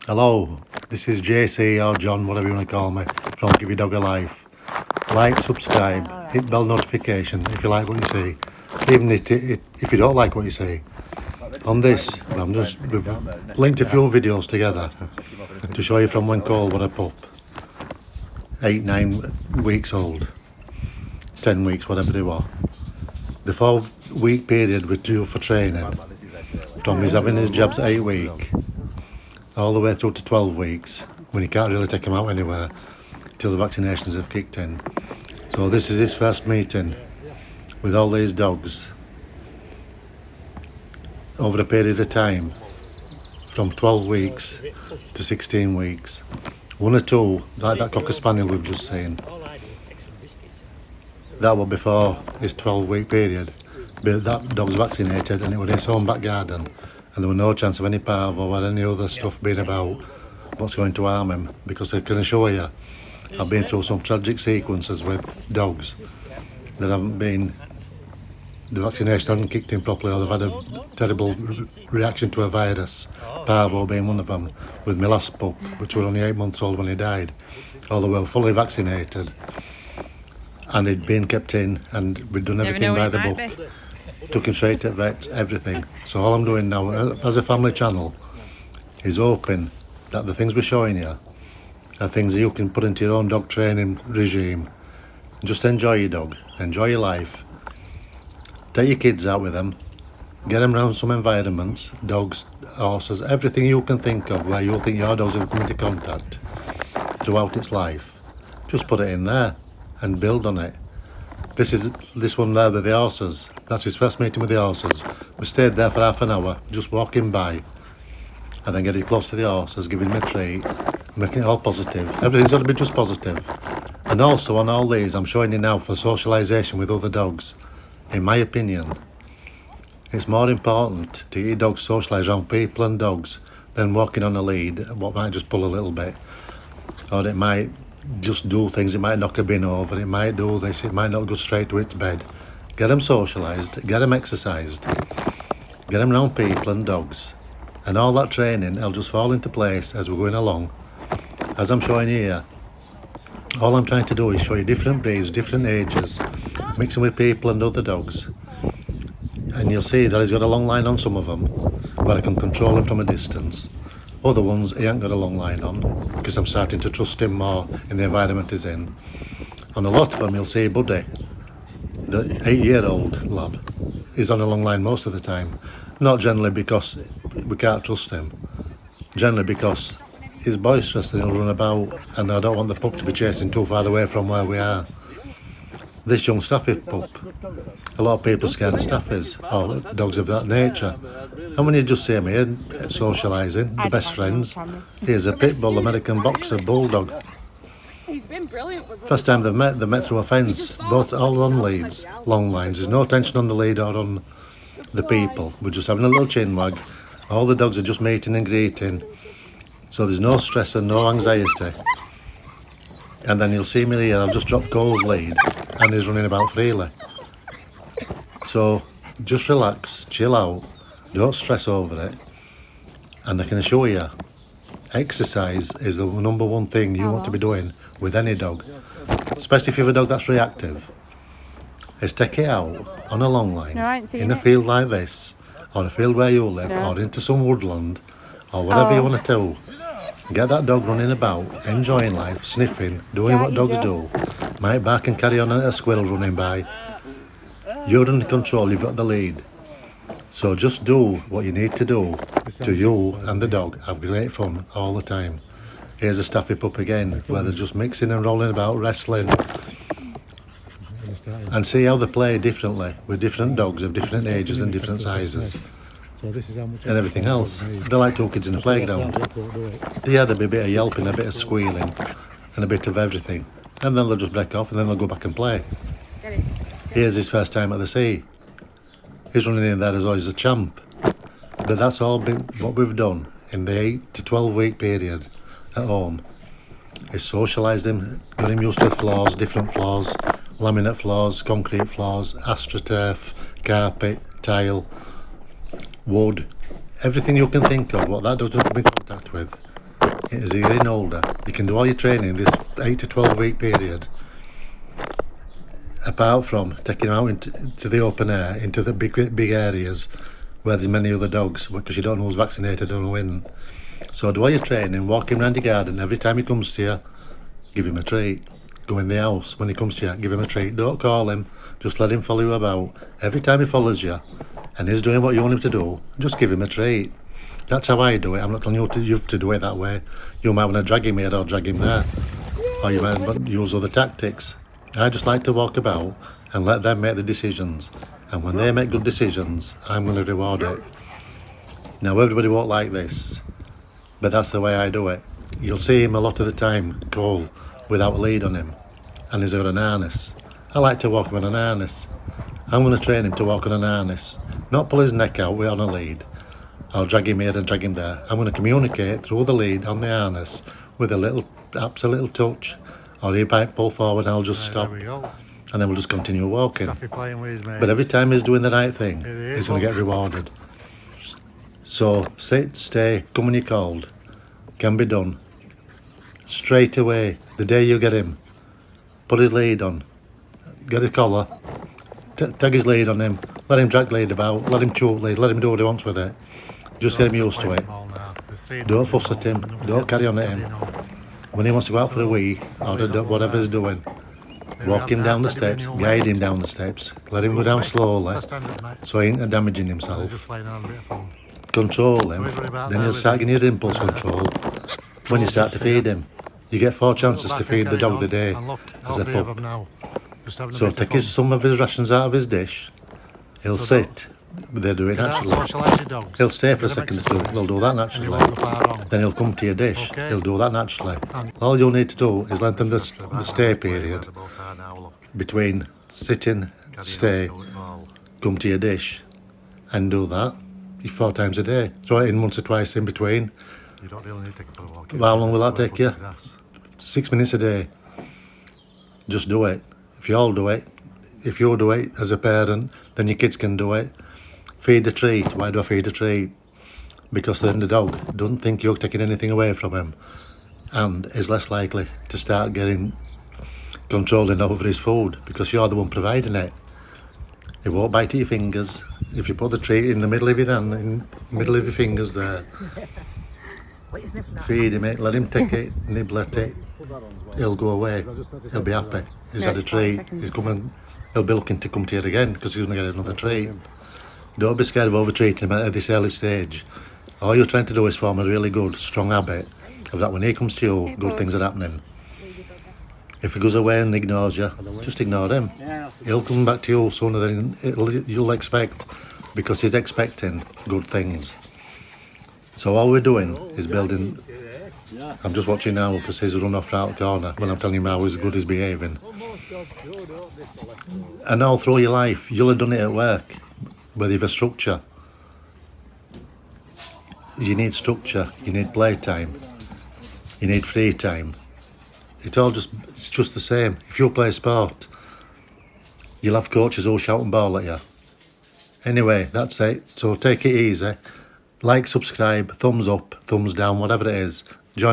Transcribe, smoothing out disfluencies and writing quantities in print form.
Hello, this is JC or John, whatever you want to call me, from Give Your Dog a Life. Like, subscribe, hit bell notification if you like what you see, even if you don't like what you see. On this, we've linked a few videos together to show you from when Cole was a pup, 8-9 weeks old, 10 weeks, whatever they were. The 4-week period we're due for training, from his having his jabs at 8 weeks, all the way through to 12 weeks, when you can't really take him out anywhere till the vaccinations have kicked in. So this is his first meeting with all these dogs over a period of time from 12 weeks to 16 weeks. One or two, like that Cocker Spaniel we've just seen, that was before his 12-week period, but that dog's vaccinated and it was in his own back garden, and there was no chance of any parvo or any other stuff being about what's going to harm him, because I can assure you I've been through some tragic sequences with dogs that haven't been, the vaccination hasn't kicked in properly, or they've had a terrible reaction to a virus, parvo being one of them, with my last pup, which was only 8 months old when he died, although we were fully vaccinated and he'd been kept in and we'd done everything by the book. Took him straight to vets, everything. So all I'm doing now, as a family channel, is hoping that the things we're showing you are things that you can put into your own dog training regime. Just enjoy your dog, enjoy your life. Take your kids out with them, get them around some environments, dogs, horses, everything you can think of where you'll think your dogs will come into contact throughout its life. Just put it in there and build on it. This one there with the horses, that's his first meeting with the horses. We stayed there for half an hour, just walking by, and then getting close to the horses, giving them a treat, making it all positive. Everything's got to be just positive. And also on all these, I'm showing you now for socialisation with other dogs. In my opinion, it's more important to get your dogs socialised around people and dogs than walking on a lead, what might just pull a little bit, or it might just do things, it might knock a bin over, it might do this, it might not go straight to its bed. Get them socialised, get them exercised, get them around people and dogs, and all that training will just fall into place as we're going along. As I'm showing you here, all I'm trying to do is show you different breeds, different ages, mixing with people and other dogs, and you'll see that he's got a long line on some of them where I can control him from a distance. Other ones he ain't got a long line on, because I'm starting to trust him more in the environment he's in. On a lot of them you'll see Buddy, the 8-year-old lad, is on a long line most of the time. Not generally because we can't trust him, generally because he's boisterous and he'll run about, and I don't want the pup to be chasing too far away from where we are. This young Staffy pup, a lot of people are scared of Staffies, or dogs of that nature. And when you just see him here, socialising, the best friends, here's a pit bull, American boxer, bulldog. He's been brilliant with First time they met through a fence, both all on leads, long lines. There's no tension on the lead or on the people. We're just having a little chin wag. All the dogs are just meeting and greeting. So there's no stress and no anxiety. And then you'll see me here, I've just dropped Cole's lead and he's running about freely. So just relax, chill out, don't stress over it. And I can assure you, exercise is the number one thing you want to be doing with any dog, especially if you have a dog that's reactive. Is take it out on a long line, in a field like this, or a field where you live, or into some woodland, or whatever you want to do. Get that dog running about, enjoying life, sniffing, doing what dogs do. Might bark and carry on at a squirrel running by. You're under control, you've got the lead. So just do what you need to do to you and the dog. Have great fun all the time. Here's a Staffy pup again, where they're just mixing and rolling about, wrestling. And see how they play differently with different dogs of different ages and different sizes. And everything else. They're like two kids in a playground. Yeah, there'll be a bit of yelping, a bit of squealing, and a bit of everything. And then they'll just break off and then they'll go back and play. Here's his first time at the sea. He's running in there as always a champ. But that's all what we've done in the 8 to 12 week period at home. Is socialised him, got him used to floors, different floors, laminate floors, concrete floors, astroturf, carpet, tile, wood, everything you can think of, what that does not come in contact with. as you're getting older, you can do all your training in this 8 to 12 week period. Apart from taking them out into the open air, into the big areas where there's many other dogs, because you don't know who's vaccinated or when. So do all your training, walk him around the garden. Every time he comes to you, give him a treat. Go in the house, when he comes to you, give him a treat. Don't call him, just let him follow you about. Every time he follows you and he's doing what you want him to do, just give him a treat. That's how I do it. I'm not telling you have to do it that way. You might want to drag him here or drag him there, or you might use other tactics. I just like to walk about and let them make the decisions, and when they make good decisions, I'm going to reward it. Now everybody won't like this, but that's the way I do it. You'll see him a lot of the time, Cole, without a lead on him, and he's got an harness. I like to walk him on an harness. I'm going to train him to walk on an harness, not pull his neck out on a lead. I'll drag him here and drag him there. I'm going to communicate through the lead on the harness with perhaps a little touch, or he might pull forward and I'll just stop, There we go. and then we'll just continue walking. Happy playing with his mates. But every time he's doing the right thing, Here he is, he's going to get folks. rewarded. So sit, stay, come when you're called. Can be done. Straight away, the day you get him, put his lead on, get his collar, tag his lead on him, let him drag lead about, let him choke lead, let him do what he wants with it. Just get him used to it. Don't fuss at him, don't carry on at him. When he wants to go out for a wee, or whatever he's doing, walk him down the steps, guide him down the steps, let him go down slowly, so he ain't damaging himself. Control him, then you'll start getting your impulse control when you start to feed him. You get 4 chances to feed the dog the day as a pup. So take some of his rations out of his dish, he'll sit, they do it naturally. He'll stay for a second or two, they'll do that naturally. Then he'll come to your dish, he'll do that naturally. All you'll need to do is lengthen the stay period between sitting, stay, come to your dish, and do that 4 times a day. Throw it in once or twice in between. How long will that take you? 6 minutes a day. Just do it. If you all do it, if you do it as a parent, then your kids can do it. Feed the treat. Why do I feed a treat? Because then the dog doesn't think you're taking anything away from him, and is less likely to start getting controlling over his food, because you're the one providing it. He won't bite at your fingers. If you put the treat in the middle of your hand, in the middle of your fingers there, feed him it, let him take it, nibble at it, he'll go away, he'll be happy. He's had a treat, he'll be looking to come to you again because he's going to get another treat. Don't be scared of over-treating him at this early stage. All you're trying to do is form a really good, strong habit of that when he comes to you, good things are happening. If he goes away and ignores you, just ignore him. He'll come back to you sooner than you'll expect, because he's expecting good things. So all we're doing is building. I'm just watching now because he's run off out the corner when I'm telling him how good he's behaving. And all through your life, you'll have done it at work, where you've a structure. You need structure, you need playtime, you need free time. It's just the same. If you play sport, you'll have coaches who'll shout and ball at you. Anyway, that's it. So take it easy. Like, subscribe, thumbs up, thumbs down, whatever it is. Join